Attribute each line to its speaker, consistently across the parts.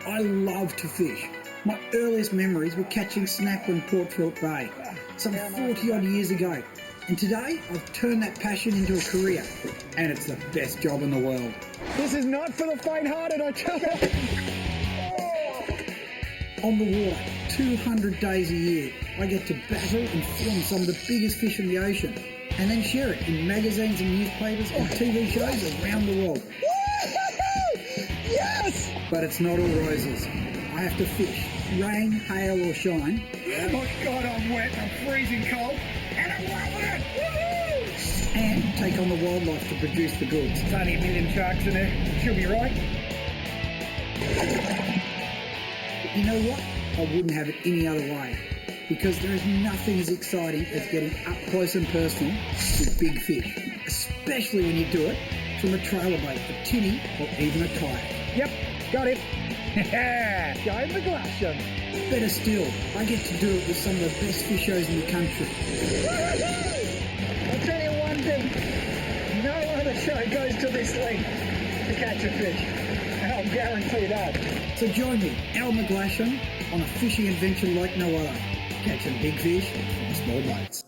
Speaker 1: I love to fish. My earliest memories were catching snapper in Port Phillip Bay, some 40 odd years ago. And today, I've turned that passion into a career, and it's the best job in the world.
Speaker 2: This is not for the faint-hearted, I tell you.
Speaker 1: On the water, 200 days a year, I get to battle and film some of the biggest fish in the ocean, and then share it in magazines and newspapers and TV shows around the world.
Speaker 2: Yes!
Speaker 1: But it's not all roses. I have to fish, rain, hail or shine.
Speaker 2: Oh my God, I'm wet, I'm freezing cold, and I'm loving it! Woohoo!
Speaker 1: And take on the wildlife to produce the goods.
Speaker 2: There's only a million sharks in there, she'll be right.
Speaker 1: But you know what? I wouldn't have it any other way. Because there is nothing as exciting as getting up close and personal with big fish. Especially when you do it from a trailer boat, a tinny, or even a kayak.
Speaker 2: Yep, got it. Go McGlashan.
Speaker 1: Better still, I get to do it with some of the best fish shows in the country.
Speaker 2: I'll tell you one thing, no other show goes to this length to catch a fish. And I'll guarantee that.
Speaker 1: So join me, McGlashan, on a fishing adventure like no other. Catching big fish from small boats.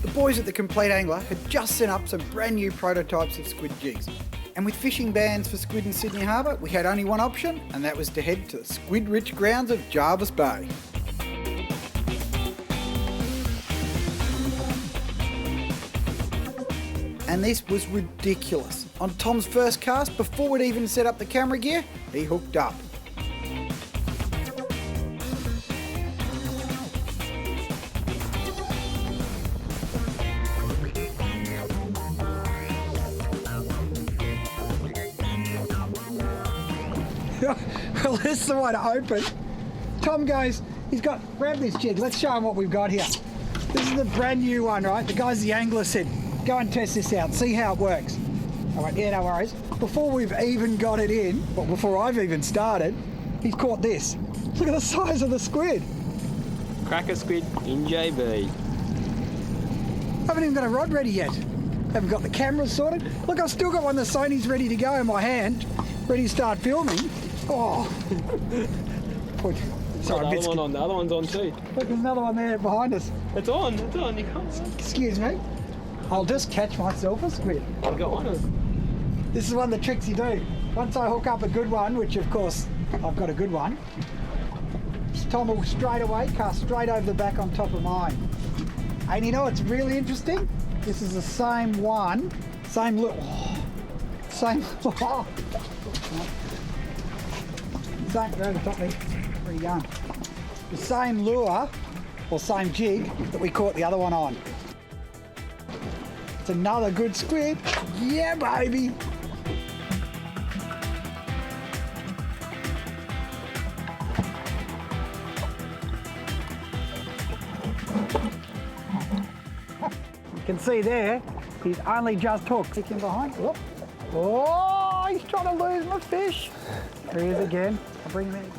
Speaker 1: The boys at the Complete Angler had just sent up some brand new prototypes of squid jigs. And with fishing bans for squid in Sydney Harbour, we had only one option, and that was to head to the squid-rich grounds of Jervis Bay. And this was ridiculous. On Tom's first cast, before we'd even set up the camera gear, he hooked up.
Speaker 2: Well, this is the one open. Tom goes, grab this jig, let's show him what we've got here. This is the brand new one, right? The guys, the angler said, go and test this out, see how it works. I went, yeah, no worries. Before we've even got it in, well, before I've even started, he's caught this. Look at the size of the squid.
Speaker 3: Cracker squid in JB.
Speaker 2: Haven't even got a rod ready yet. Haven't got the cameras sorted. Look, I've still got one of the Sony's ready to go in my hand, ready to start filming. Oh. Sorry,
Speaker 3: the other one's on too.
Speaker 2: Look, there's another one there behind us.
Speaker 3: It's on, you can't.
Speaker 2: Excuse me. I'll just catch myself a squid.
Speaker 3: I'll go on it.
Speaker 2: This is one of the tricks you do. Once I hook up a good one, which of course I've got a good one, Tom will straight away cast straight over the back on top of mine. And you know what's really interesting? This is the same one, same look, same, same, over the top me, pretty young. The same lure, or same jig, that we caught the other one on. It's another good squid. Yeah, baby. You can see there, he's only just hooked. Stick him behind. Whoop. Oh, he's trying to lose my fish. There he is again. I'll bring him in.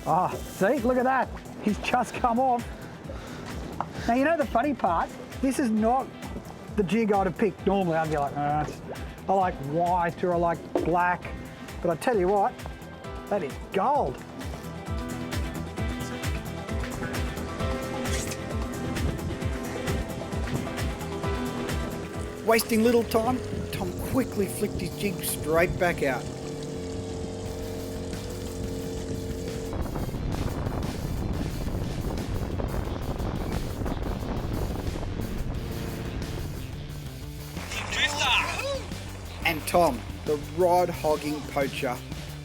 Speaker 2: Ah, oh, see, look at that. He's just come off. Now, you know the funny part? This is not the jig I'd have picked normally. I'd be like, I like white or I like black. But I tell you what, that is gold.
Speaker 1: Wasting little time, Tom quickly flicked his jig straight back out. And Tom, the rod-hogging poacher,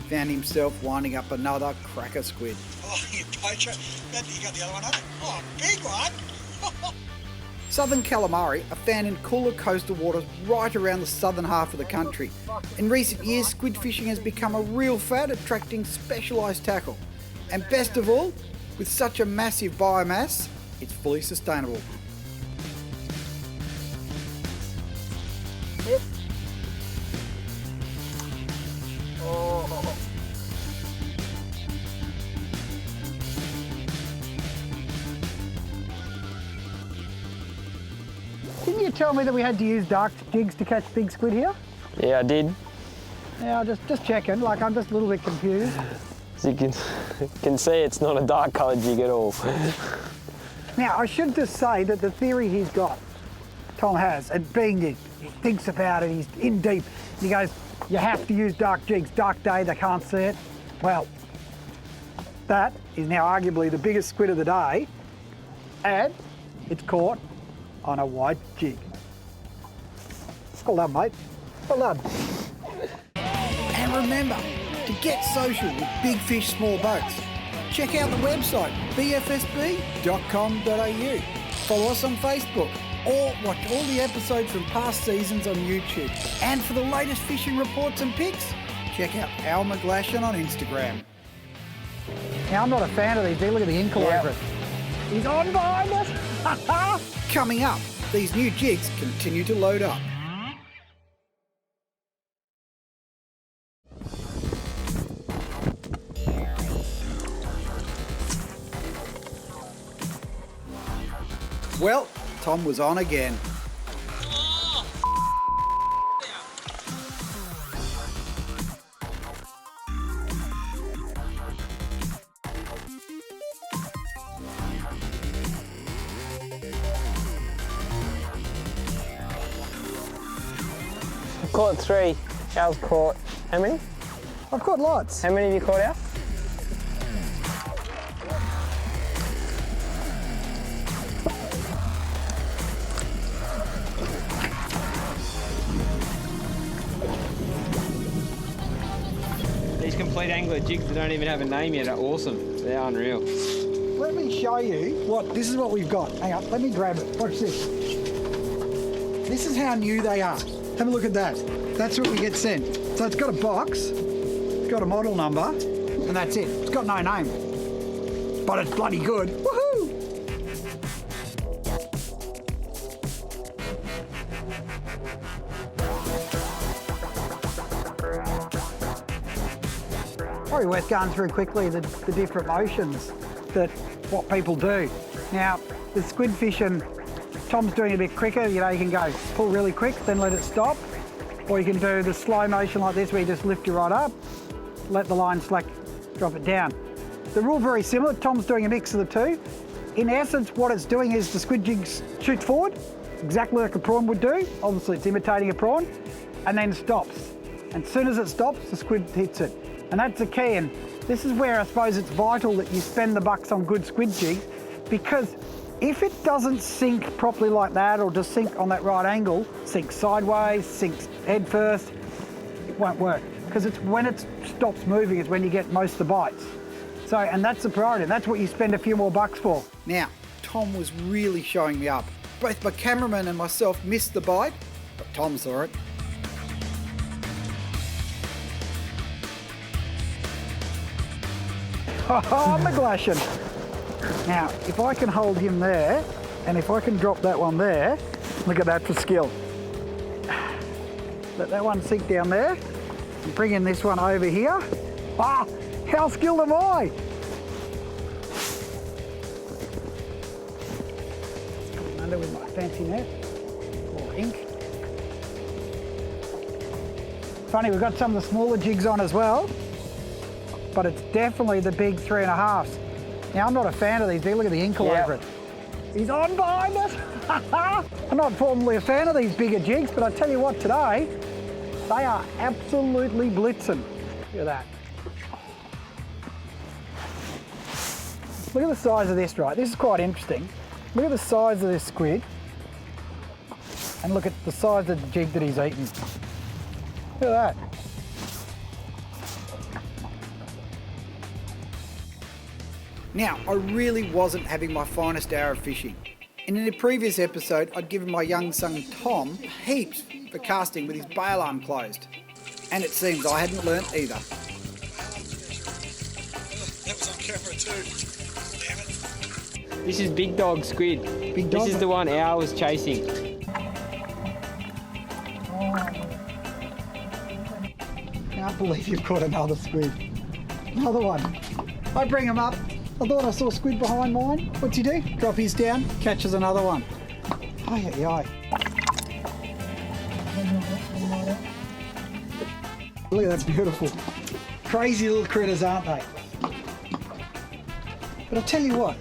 Speaker 1: found himself winding up another cracker squid.
Speaker 2: Oh, you poacher. You got the other one up? Oh, big one.
Speaker 1: Southern calamari are found in cooler coastal waters right around the southern half of the country. In recent years, squid fishing has become a real fad, attracting specialised tackle. And best of all, with such a massive biomass, it's fully sustainable.
Speaker 2: Yep. Oh. Didn't you tell me that we had to use dark jigs to catch big squid here?
Speaker 3: Yeah, I did.
Speaker 2: Yeah, just checking, like I'm just a little bit confused.
Speaker 3: As you can see, it's not a dark coloured jig at all.
Speaker 2: Now, I should just say that the theory he's got, Tom has, and being he thinks about it, he's in deep, he goes, you have to use dark jigs, dark day, they can't see it. Well, that is now arguably the biggest squid of the day, and it's caught on a white jig. Well done, mate. Well done.
Speaker 1: And remember, to get social with big fish, small boats, check out the website bfsb.com.au. Follow us on Facebook or watch all the episodes from past seasons on YouTube. And for the latest fishing reports and pics, check out our McGlashan on Instagram.
Speaker 2: Now, I'm not a fan of these. Look at the ink all over it. He's on behind us.
Speaker 1: Coming up, these new jigs continue to load up. Well, Tom was on again.
Speaker 3: I've caught 3. Al's caught how many?
Speaker 2: I've caught lots.
Speaker 3: How many have you caught, Al? These complete angler jigs that don't even have a name yet are awesome. They're unreal.
Speaker 2: Let me show you this is what we've got. Hang on, let me grab it. Watch this. This is how new they are. Have a look at that. That's what we get sent. So it's got a box, it's got a model number, and that's it. It's got no name. But it's bloody good. Woohoo! Probably worth going through quickly the different motions that what people do. Now, the squid fishing, Tom's doing it a bit quicker. You know, you can go pull really quick, then let it stop. Or you can do the slow motion like this where you just lift your rod up, let the line slack, drop it down. They're all very similar. Tom's doing a mix of the two. In essence, what it's doing is the squid jig shoots forward, exactly like a prawn would do. Obviously, it's imitating a prawn, and then stops. And as soon as it stops, the squid hits it. And that's the key. And this is where I suppose it's vital that you spend the bucks on good squid jigs, because if it doesn't sink properly like that, or just sink on that right angle, sink sideways, sinks head first, it won't work. Because it's when it stops moving is when you get most of the bites. So, and that's the priority. That's what you spend a few more bucks for.
Speaker 1: Now, Tom was really showing me up. Both my cameraman and myself missed the bite, but Tom saw it.
Speaker 2: Oh, McGlashan. Now, if I can hold him there, and if I can drop that one there, look at that for skill. Let that one sink down there, and bring in this one over here. Ah, how skilled am I? Come under with my fancy net, or ink. Funny, we've got some of the smaller jigs on as well, but it's definitely the big 3.5s. Now, I'm not a fan of these. Look at the ink all over it. He's on behind us. I'm not formally a fan of these bigger jigs, but I tell you what, today, they are absolutely blitzing. Look at that. Look at the size of this, right? This is quite interesting. Look at the size of this squid, and look at the size of the jig that he's eaten. Look at that.
Speaker 1: Now, I really wasn't having my finest hour of fishing. And in a previous episode, I'd given my young son Tom heaps for casting with his bail arm closed. And it seems I hadn't learnt either.
Speaker 4: That was on camera too. Damn it.
Speaker 3: This is big dog squid.
Speaker 2: Big dog?
Speaker 3: This is the one Al was chasing.
Speaker 2: Can't believe you've caught another squid. Another one. I bring him up. I thought I saw squid behind mine. What's he do? Drop his down, catches another one. Aye, aye, aye. Look at that, beautiful. Crazy little critters, aren't they? But I'll tell you what,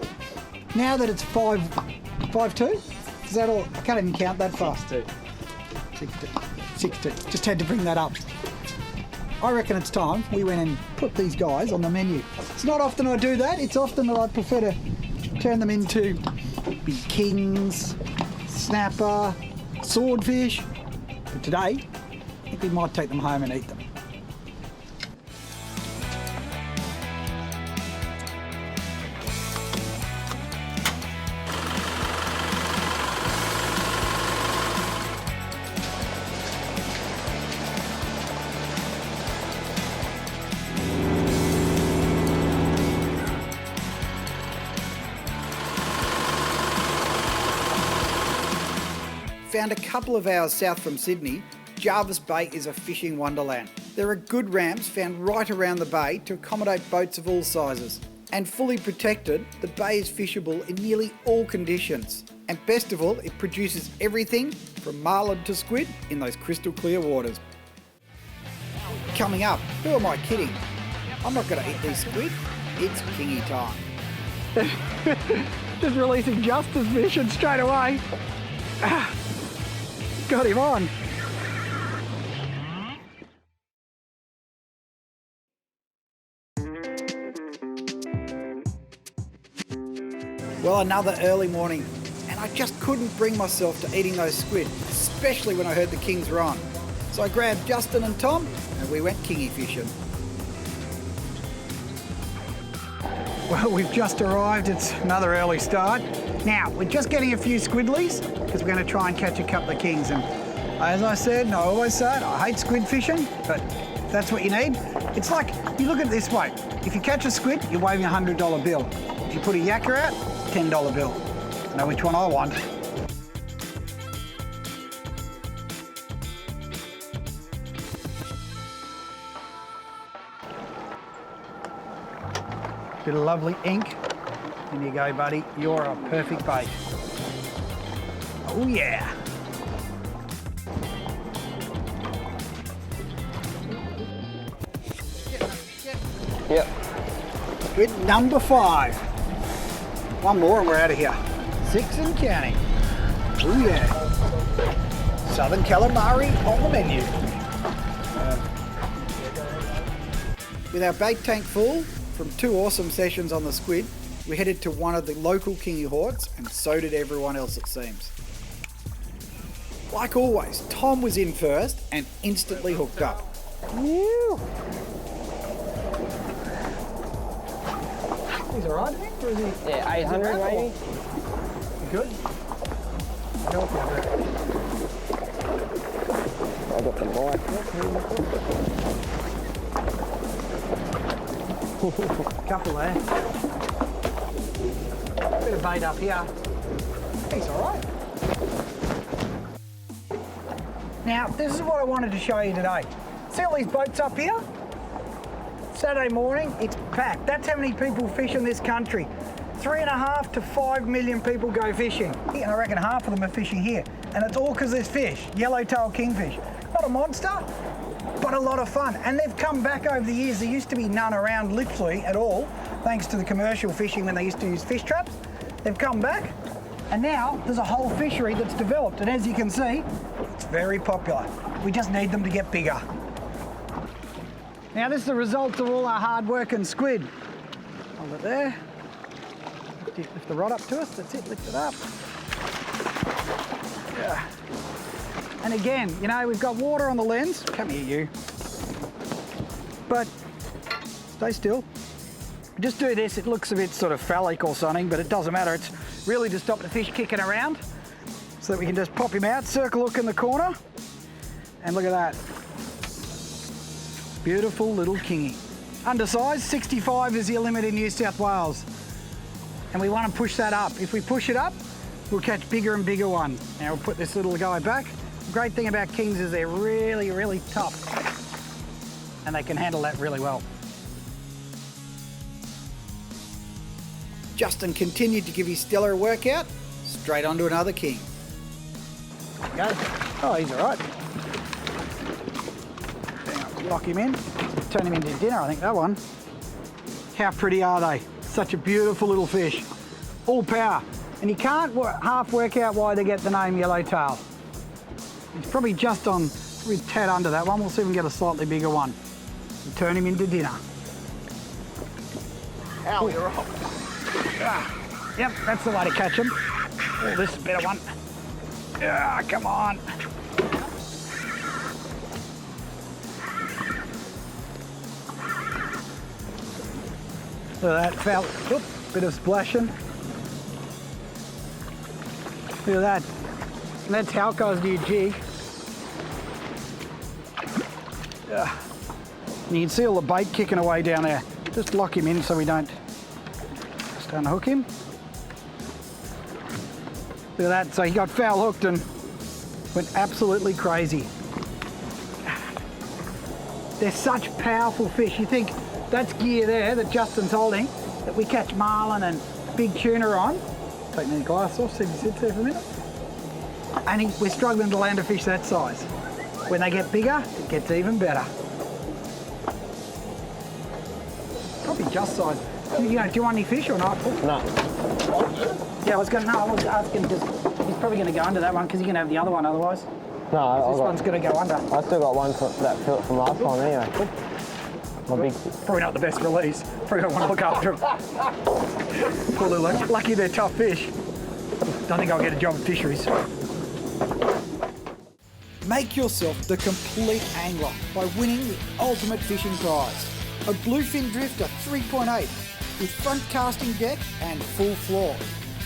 Speaker 2: now that it's 5'2", is that all? I can't even count that fast. 6'2". Just had to bring that up. I reckon it's time we went and put these guys on the menu. It's not often I do that. It's often that I prefer to turn them into big kings, snapper, swordfish. But today, I think we might take them home and eat them.
Speaker 1: Found a couple of hours south from Sydney, Jervis Bay is a fishing wonderland. There are good ramps found right around the bay to accommodate boats of all sizes. And fully protected, the bay is fishable in nearly all conditions. And best of all, it produces everything from marlin to squid in those crystal clear waters. Coming up, who am I kidding? I'm not going to eat these squid, it's kingy time.
Speaker 2: Just releasing Justice Mission straight away. Got him on.
Speaker 1: Well, another early morning, and I just couldn't bring myself to eating those squid, especially when I heard the kings were on. So I grabbed Justin and Tom, and we went kingy fishing.
Speaker 2: Well, we've just arrived. It's another early start. Now, we're just getting a few squidlies because we're going to try and catch a couple of kings. And as I said, and I always say it, I hate squid fishing, but if that's what you need. It's like, you look at it this way. If you catch a squid, you're waving a $100 bill. If you put a yakka out, $10 bill. I know which one I want. Bit of lovely ink. In you go, buddy. You're a perfect bait. Oh, yeah.
Speaker 3: Yep.
Speaker 2: Squid number 5. One more and we're out of here. 6 and counting. Oh, yeah. Southern calamari on the menu.
Speaker 1: With our bait tank full from 2 awesome sessions on the squid, we headed to one of the local kingy haunts, and so did everyone else, it seems. Like always, Tom was in first and instantly hooked up.
Speaker 2: Woo. He's alright, I think, or is he?
Speaker 3: Yeah, 800 maybe.
Speaker 2: You good? I'll help you a bit.
Speaker 3: I got the bite.
Speaker 2: Couple there. Bit of bait up here. He's alright. Now, this is what I wanted to show you today. See all these boats up here? Saturday morning, it's packed. That's how many people fish in this country. 3.5 to 5 million people go fishing. And I reckon half of them are fishing here. And it's all because there's fish, yellowtail kingfish. Not a monster, but a lot of fun. And they've come back over the years. There used to be none around literally at all, thanks to the commercial fishing when they used to use fish traps. They've come back, and now there's a whole fishery that's developed. And as you can see, it's very popular. We just need them to get bigger. Now this is the result of all our hard work and squid. Hold it there. Lift the rod up to us, that's it, lift it up. Yeah. And again, you know, we've got water on the lens. Come here, you. But stay still. Just do this, it looks a bit sort of phallic or something, but it doesn't matter. It's really to stop the fish kicking around so that we can just pop him out, circle hook in the corner, and look at that. Beautiful little kingy. Undersized, 65 is your limit in New South Wales. And we want to push that up. If we push it up, we'll catch bigger and bigger ones. Now we'll put this little guy back. The great thing about kings is they're really, really tough. And they can handle that really well.
Speaker 1: Justin continued to give his stellar workout, straight onto another king.
Speaker 2: There you go. Oh, he's all right. Hang on, Lock him in, turn him into dinner, I think that one. How pretty are they? Such a beautiful little fish. All power. And you can't half work out why they get the name yellowtail. It's probably just on, probably a tad under that one. We'll see if we can get a slightly bigger one. And turn him into dinner.
Speaker 3: Ow, you're off.
Speaker 2: Yep, that's the way to catch them. Oh, this is a better one. Ah, come on. Look at that, foul. Oop, bit of splashing. Look at that. And that's how it goes to your jig. And you can see all the bait kicking away down there. Just lock him in so we don't just unhook him. Look at that. So he got foul hooked and went absolutely crazy. They're such powerful fish. You think that's gear there that Justin's holding that we catch marlin and big tuna on. Take the glass off, see if he sits there for a minute. And we're struggling to land a fish that size. When they get bigger, it gets even better. Probably just size. Do you want any fish or not?
Speaker 3: No.
Speaker 2: Yeah, I was asking, he's probably going to go under that one because you're going to have the other one otherwise.
Speaker 3: No,
Speaker 2: this one's going to go under.
Speaker 3: I still got one from that fillet from last time anyway.
Speaker 2: Probably not the best release. Probably don't want to look after them. Poor little, lucky they're tough fish. Don't think I'll get a job at fisheries.
Speaker 1: Make yourself the complete angler by winning the ultimate fishing prize. A Bluefin drifter 3.8 with front casting deck and full floor.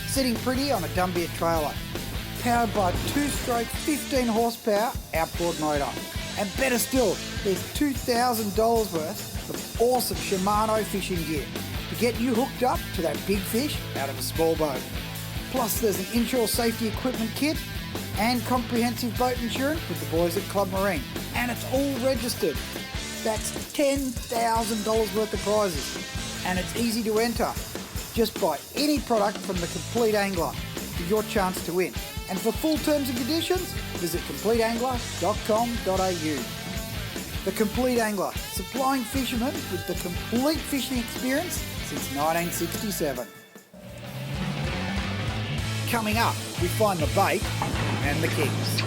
Speaker 1: Sitting pretty on a Dumbier trailer. Powered by a 2-stroke 15 horsepower outboard motor. And better still, there's $2,000 worth of awesome Shimano fishing gear to get you hooked up to that big fish out of a small boat. Plus there's an inshore safety equipment kit and comprehensive boat insurance with the boys at Club Marine. And it's all registered. That's $10,000 worth of prizes. And it's easy to enter. Just buy any product from The Complete Angler for your chance to win. And for full terms and conditions, visit CompleteAngler.com.au. The Complete Angler, supplying fishermen with the complete fishing experience since 1967. Coming up, we find the bait and the kings.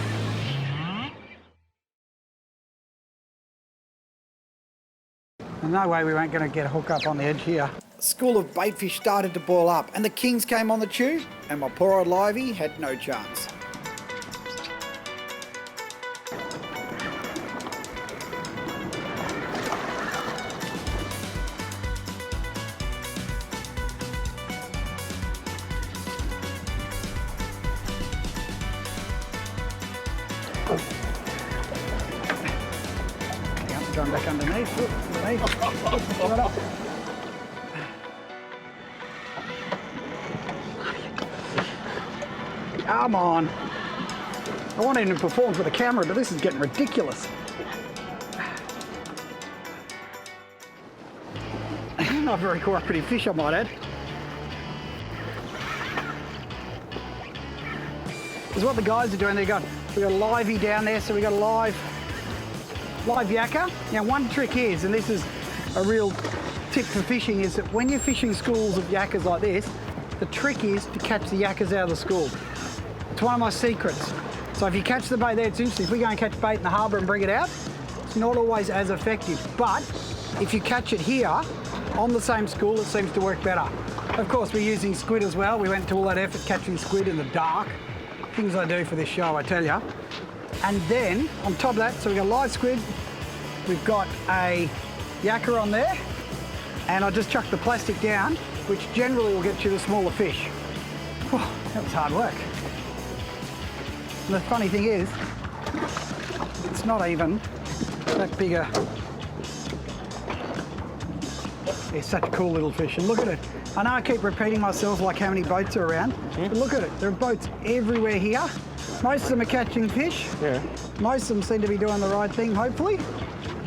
Speaker 2: There's no way we weren't going to get a hook up on the edge here.
Speaker 1: A school of baitfish started to boil up and the kings came on the tube and my poor old livey had no chance.
Speaker 2: Going back underneath. Look, underneath. Right up. Come on. I want him to perform for the camera, but this is getting ridiculous. Not a very cooperative fish, I might add. This is what the guys are doing. We've got a livey down there, so we've got a live yakka. Now one trick is, and this is a real tip for fishing, is that when you're fishing schools of yakkas like this, the trick is to catch the yakkas out of the school. It's one of my secrets. So if you catch the bait there, it's interesting. If we go and catch bait in the harbour and bring it out, it's not always as effective. But if you catch it here, on the same school, it seems to work better. Of course, we're using squid as well. We went to all that effort catching squid in the dark. Things I do for this show, I tell you. And then, on top of that, so we've got live squid, we've got a yakka on there, and I just chucked the plastic down, which generally will get you the smaller fish. Whew, that was hard work. And the funny thing is, it's not even that big a... It's such a cool little fish, and look at it. I know I keep repeating myself like how many boats are around, but look at it. There are boats everywhere here. Most of them are catching fish.
Speaker 3: Yeah.
Speaker 2: Most of them seem to be doing the right thing, hopefully,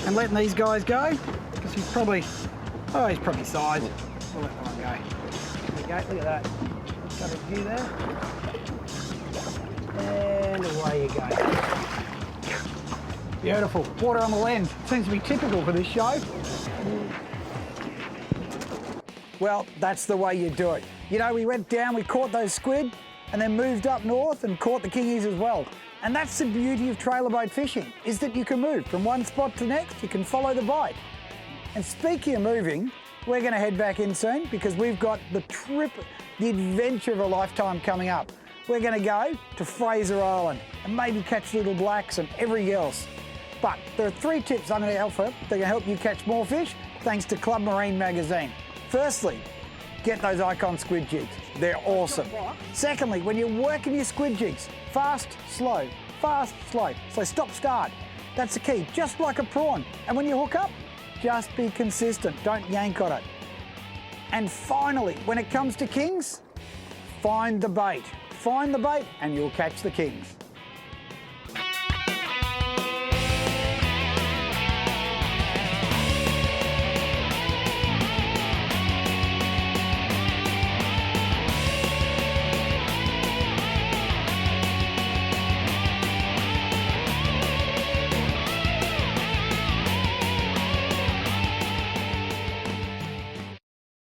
Speaker 2: and letting these guys go, because he's probably sized. We'll let that one go. There you go, look at that. Got a view there. And away you go. Beautiful. Water on the lens. Seems to be typical for this show. Well, that's the way you do it. You know, we went down, we caught those squid, and then moved up north and caught the kingies as well. And that's the beauty of trailer boat fishing, is that you can move from one spot to next, you can follow the bite. And speaking of moving, we're gonna head back in soon because we've got the trip, the adventure of a lifetime coming up. We're gonna go to Fraser Island and maybe catch little blacks and everything else. But there are 3 tips I'm gonna offer that are gonna help you catch more fish thanks to Club Marine magazine. Firstly, get those icon squid jigs. They're awesome. Secondly, when you're working your squid jigs, fast, slow, so stop, start. That's the key, just like a prawn. And when you hook up, just be consistent, don't yank on it. And finally, when it comes to kings, find the bait. Find the bait and you'll catch the kings.